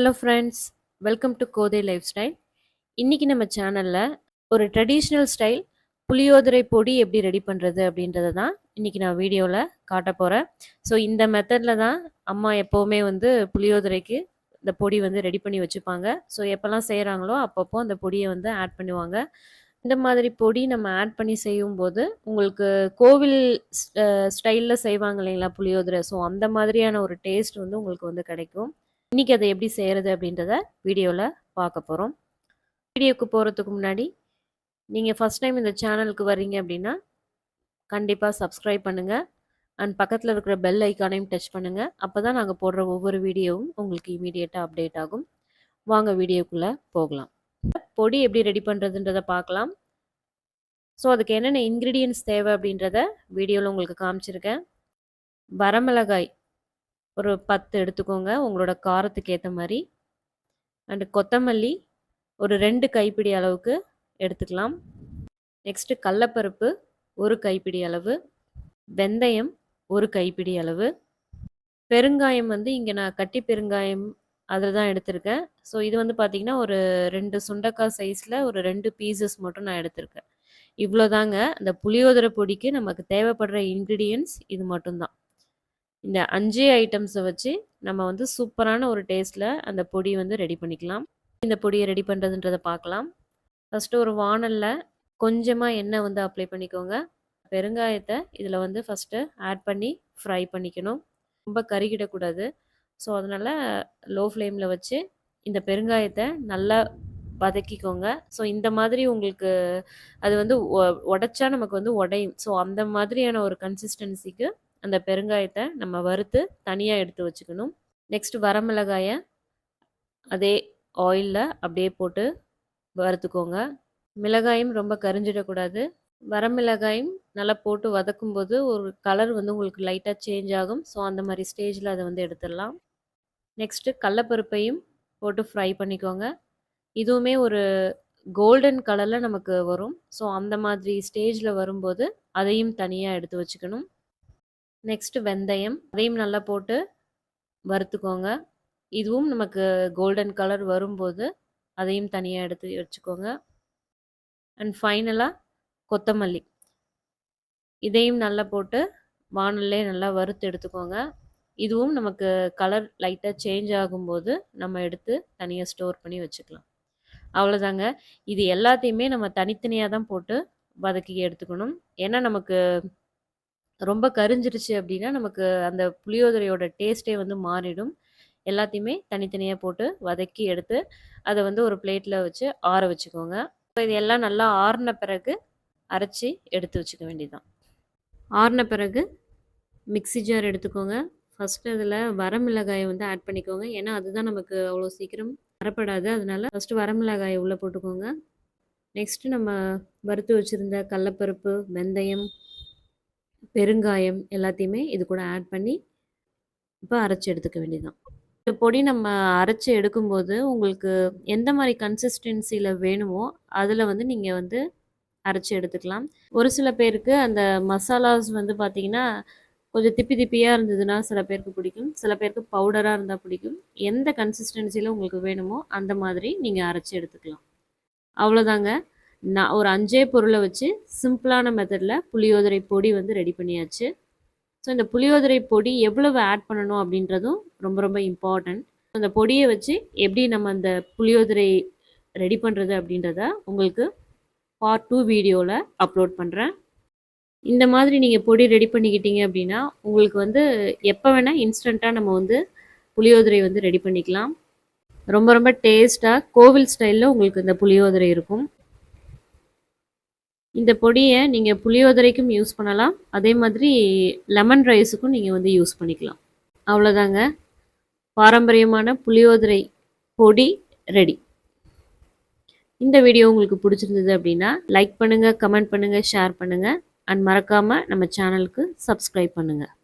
Hello friends, welcome to Kothai life style. இன்றைக்கி நம்ம சேனலில் ஒரு ட்ரெடிஷ்னல் ஸ்டைல் புளியோதரை பொடி எப்படி ரெடி பண்ணுறது அப்படின்றத தான் இன்றைக்கி நான் வீடியோவில் காட்ட போகிறேன். ஸோ இந்த மெத்தடில் தான் அம்மா எப்போவுமே வந்து புளியோதரைக்கு இந்த பொடி வந்து ரெடி பண்ணி வச்சுப்பாங்க. ஸோ எப்போல்லாம் செய்கிறாங்களோ அப்பப்போ அந்த பொடியை வந்து ஆட் பண்ணுவாங்க. இந்த மாதிரி பொடி நம்ம ஆட் பண்ணி செய்யும்போது உங்களுக்கு கோவில் ஸ்டைலில் செய்வாங்க இல்லைங்களா புளியோதரை, ஸோ அந்த மாதிரியான ஒரு டேஸ்ட் வந்து உங்களுக்கு வந்து கிடைக்கும். இன்றைக்கி அதை எப்படி செய்கிறது அப்படின்றத வீடியோவில் பார்க்க போகிறோம். வீடியோக்கு போகிறதுக்கு முன்னாடி நீங்கள் ஃபஸ்ட் டைம் இந்த சேனலுக்கு வர்றீங்க அப்படின்னா கண்டிப்பாக சப்ஸ்கிரைப் பண்ணுங்கள் அண்ட் பக்கத்தில் இருக்கிற பெல் ஐக்கானையும் டச் பண்ணுங்கள். அப்போ தான் நாங்கள் போடுற ஒவ்வொரு வீடியோவும் உங்களுக்கு இமீடியட்டாக அப்டேட் ஆகும். வாங்க வீடியோக்குள்ளே போகலாம். பொடி எப்படி ரெடி பண்ணுறதுன்றதை பார்க்கலாம். ஸோ அதுக்கு என்னென்ன இன்க்ரீடியன்ட்ஸ் தேவை அப்படின்றத வீடியோவில் உங்களுக்கு காமிச்சிருக்கேன். வரமிளகாய் ஒரு 10 எடுத்துக்கோங்க உங்களோட காரத்துக்கு ஏற்ற மாதிரி. அண்டு கொத்தமல்லி ஒரு 2 கைப்பிடி அளவுக்கு எடுத்துக்கலாம். நெக்ஸ்ட்டு கடலப்பருப்பு 1 கைப்பிடி அளவு, வெந்தயம் 1 கைப்பிடி அளவு, பெருங்காயம் வந்து இங்கே நான் கட்டி பெருங்காயம் அதில் தான் எடுத்திருக்கேன். ஸோ இது வந்து பார்த்திங்கன்னா ஒரு 2 சுண்டக்காய் சைஸில் ஒரு 2 பீசஸ் மட்டும் நான் எடுத்திருக்கேன். இவ்வளோதாங்க அந்த புளியோதரை பொடிக்கு நமக்கு தேவைப்படுற இன்க்ரீடியன்ட்ஸ் இது மட்டும்தான். இந்த 5 ஐட்டம்ஸை வச்சு நம்ம வந்து சூப்பரான ஒரு டேஸ்ட்டில் அந்த பொடி வந்து ரெடி பண்ணிக்கலாம். இந்த பொடியை ரெடி பண்ணுறதுன்றதை பார்க்கலாம். ஃபஸ்ட்டு ஒரு வானலில் கொஞ்சமாக எண்ணெய் வந்து அப்ளை பண்ணிக்கோங்க. பெருங்காயத்தை இதில் வந்து ஃபஸ்ட்டு ஆட் பண்ணி ஃப்ரை பண்ணிக்கணும். ரொம்ப கருகிடக்கூடாது. ஸோ அதனால் லோ ஃப்ளேமில் வச்சு இந்த பெருங்காயத்தை நல்லா வதக்கிக்கோங்க. ஸோ இந்த மாதிரி உங்களுக்கு அது வந்து உடைச்சா நமக்கு வந்து உடையும். ஸோ அந்த மாதிரியான ஒரு கன்சிஸ்டன்சிக்கு அந்த பெருங்காயத்தை நம்ம வறுத்து தனியாக எடுத்து வச்சுக்கணும். நெக்ஸ்ட் வரமிளகாயை அதே ஆயிலில் அப்படியே போட்டு வறுத்துக்கோங்க. மிளகாயும் ரொம்ப கரிஞ்சிடக்கூடாது. வரமிளகாயும் நல்லா போட்டு வதக்கும்போது ஒரு கலர் வந்து உங்களுக்கு லைட்டாக சேஞ்ச் ஆகும். ஸோ அந்த மாதிரி ஸ்டேஜில் அதை வந்து எடுத்துடலாம். நெக்ஸ்ட்டு கடலப்பருப்பையும் போட்டு ஃப்ரை பண்ணிக்கோங்க. இதுவுமே ஒரு கோல்டன் கலரில் நமக்கு வரும். ஸோ அந்த மாதிரி ஸ்டேஜில் வரும்போது அதையும் தனியாக எடுத்து வச்சுக்கணும். நெக்ஸ்ட்டு வெந்தயம், அதையும் நல்லா போட்டு வறுத்துக்கோங்க. இதுவும் நமக்கு கோல்டன் கலர் வரும்போது அதையும் தனியாக எடுத்து வச்சுக்கோங்க. அண்ட் ஃபைனலாக கொத்தமல்லி, இதையும் நல்லா போட்டு வானல்லே நல்லா வறுத்து எடுத்துக்கோங்க. இதுவும் நமக்கு கலர் லைட்டாக சேஞ்ச் ஆகும்போது நம்ம எடுத்து தனியாக ஸ்டோர் பண்ணி வச்சுக்கலாம். அவ்வளோதாங்க. இது எல்லாத்தையுமே நம்ம தனித்தனியாக தான் போட்டு வதக்கி எடுத்துக்கணும். ஏன்னா நமக்கு ரொம்ப கரிஞ்சிருச்சு அப்படின்னா நமக்கு அந்த புளியோதரையோட டேஸ்ட்டே வந்து மாறிடும். எல்லாத்தையுமே தனித்தனியாக போட்டு வதக்கி எடுத்து அதை வந்து ஒரு பிளேட்டில் வச்சு ஆற வச்சுக்கோங்க. இது எல்லாம் நல்லா ஆறின பிறகு அரைச்சி எடுத்து வச்சுக்க வேண்டியதுதான். ஆறின பிறகு மிக்ஸி ஜார் எடுத்துக்கோங்க. ஃபஸ்ட்டு அதில் வரமிளகாயை வந்து ஆட் பண்ணிக்கோங்க. ஏன்னா அதுதான் நமக்கு அவ்வளோ சீக்கிரம் அரைப்படாது. அதனால் ஃபஸ்ட்டு வரமிளகாயை உள்ளே போட்டுக்கோங்க. நெக்ஸ்ட்டு நம்ம வறுத்து வச்சுருந்த கடலப்பருப்பு, வெந்தயம், பெருங்காயம் எல்லாத்தையுமே இது கூட ஆட் பண்ணி இப்போ அரைச்சி எடுத்துக்க வேண்டியதுதான். இந்த பொடி நம்ம அரைச்சி எடுக்கும்போது உங்களுக்கு எந்த மாதிரி கன்சிஸ்டன்சியில் வேணுமோ அதில் வந்து நீங்கள் வந்து அரைச்சி எடுத்துக்கலாம். ஒரு சில பேருக்கு அந்த மசாலாஸ் வந்து பார்த்திங்கன்னா கொஞ்சம் திப்பி திப்பியாக இருந்ததுன்னா சில பேருக்கு பிடிக்கும். சில பேருக்கு பவுடராக இருந்தால் பிடிக்கும். எந்த கன்சிஸ்டன்சியில் உங்களுக்கு வேணுமோ அந்த மாதிரி நீங்கள் அரைச்சி எடுத்துக்கலாம். அவ்வளோதாங்க. நான் ஒரு 5 பொருளை வச்சு சிம்பிளான மெத்தடில் புளியோதரை பொடி வந்து ரெடி பண்ணியாச்சு. ஸோ இந்த புளியோதரை பொடி எவ்வளவு ஆட் பண்ணணும் அப்படின்றதும் ரொம்ப ரொம்ப இம்பார்ட்டண்ட். அந்த பொடியை வச்சு எப்படி நம்ம அந்த புளியோதரை ரெடி பண்ணுறது அப்படின்றத உங்களுக்கு பார்ட் 2 வீடியோவில் அப்லோட் பண்ணுறேன். இந்த மாதிரி நீங்கள் பொடி ரெடி பண்ணிக்கிட்டீங்க அப்படின்னா உங்களுக்கு வந்து எப்போ வேணால் இன்ஸ்டண்ட்டாக நம்ம வந்து புளியோதரை வந்து ரெடி பண்ணிக்கலாம். ரொம்ப ரொம்ப டேஸ்ட்டாக கோவில் ஸ்டைலில் உங்களுக்கு இந்த புளியோதரை இருக்கும். இந்த பொடியை நீங்கள் புளியோதரைக்கும் யூஸ் பண்ணலாம். அதே மாதிரி லெமன் ரைஸுக்கும் நீங்கள் வந்து யூஸ் பண்ணிக்கலாம். அவ்வளோதாங்க. பாரம்பரியமான புளியோதரை பொடி ரெடி. இந்த வீடியோ உங்களுக்கு பிடிச்சிருந்தது அப்படின்னா லைக் பண்ணுங்கள், கமெண்ட் பண்ணுங்கள், ஷேர் பண்ணுங்கள் அண்ட் மறக்காமல் நம்ம சேனலுக்கு சப்ஸ்கிரைப் பண்ணுங்கள்.